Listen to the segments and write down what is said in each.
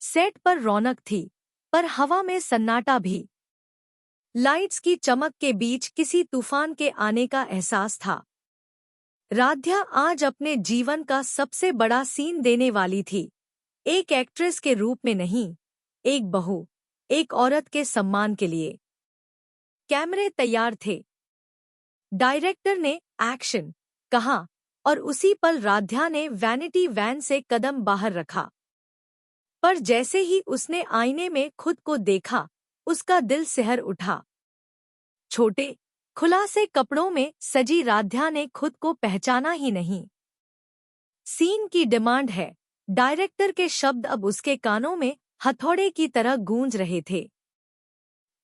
Set पर रौनक थी, पर हवा में सन्नाटा भी। लाइट्स की चमक के बीच किसी तूफान के आने का एहसास था। राध्या आज अपने जीवन का सबसे बड़ा सीन देने वाली थी, एक एक्ट्रेस के रूप में नहीं, एक बहू, एक औरत के सम्मान के लिए। कैमरे तैयार थे। डायरेक्टर ने एक्शन कहा और उसी पल राध्या ने वैनिटी वैन से कदम बाहर रखा। पर जैसे ही उसने आईने में खुद को देखा, उसका दिल सिहर उठा। छोटे, खुलासे कपड़ों में सजी राध्या ने खुद को पहचाना ही नहीं। सीन की डिमांड है, डायरेक्टर के शब्द अब उसके कानों में हथौड़े की तरह गूंज रहे थे।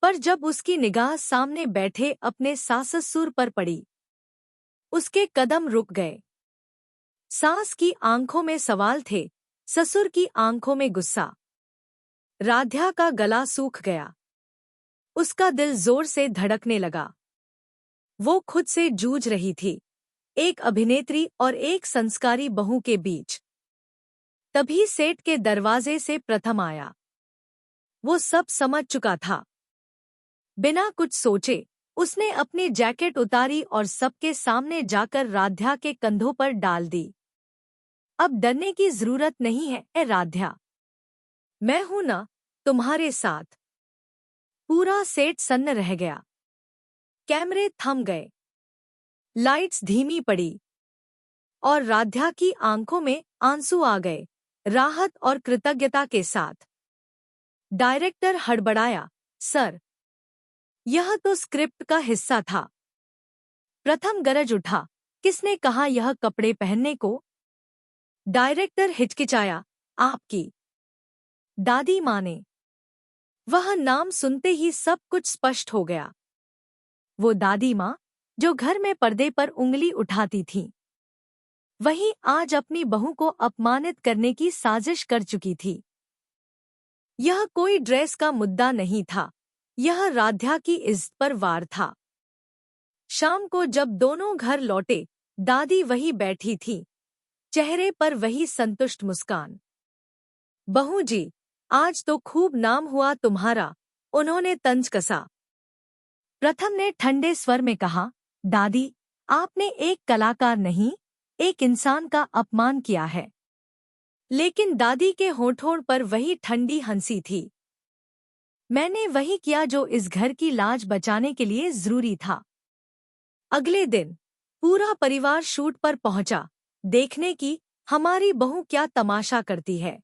पर जब उसकी निगाह सामने बैठे अपने सास-ससुर पर पड़ी, उसके कदम रुक गए। सास की आंखों में सवाल थे, ससुर की आंखों में गुस्सा। राध्या का गला सूख गया। उसका दिल जोर से धड़कने लगा। वो खुद से जूझ रही थी, एक अभिनेत्री और एक संस्कारी बहू के बीच। तभी सेट के दरवाजे से प्रथम आया। वो सब समझ चुका था। बिना कुछ सोचे उसने अपनी जैकेट उतारी और सबके सामने जाकर राध्या के कंधों पर डाल दी। अब डरने की जरूरत नहीं है ए राध्या, मैं हूं ना तुम्हारे साथ। पूरा सेट सन्न रह गया। कैमरे थम गए, लाइट्स धीमी पड़ी और राध्या की आंखों में आंसू आ गए, राहत और कृतज्ञता के साथ। डायरेक्टर हड़बड़ाया, सर, यह तो स्क्रिप्ट का हिस्सा था। प्रथम गरज उठा, किसने कहा यह कपड़े पहनने को? डायरेक्टर हिचकिचाया, आपकी दादी माँ ने। वह नाम सुनते ही सब कुछ स्पष्ट हो गया। वो दादी माँ जो घर में पर्दे पर उंगली उठाती थी, वही आज अपनी बहू को अपमानित करने की साजिश कर चुकी थी। यह कोई ड्रेस का मुद्दा नहीं था, यह राध्या की इज्जत पर वार था। शाम को जब दोनों घर लौटे, दादी वही बैठी थी, चेहरे पर वही संतुष्ट मुस्कान। बहू जी, आज तो खूब नाम हुआ तुम्हारा, उन्होंने तंज कसा। प्रथम ने ठंडे स्वर में कहा, दादी, आपने एक कलाकार नहीं, एक इंसान का अपमान किया है। लेकिन दादी के होठों पर वही ठंडी हंसी थी। मैंने वही किया जो इस घर की लाज बचाने के लिए जरूरी था। अगले दिन पूरा परिवार शूट पर पहुंचा, देखने की हमारी बहू क्या तमाशा करती है।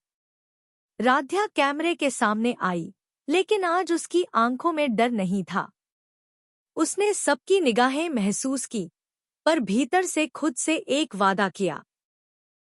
राध्या कैमरे के सामने आई, लेकिन आज उसकी आंखों में डर नहीं था। उसने सबकी निगाहें महसूस की, पर भीतर से खुद से एक वादा किया,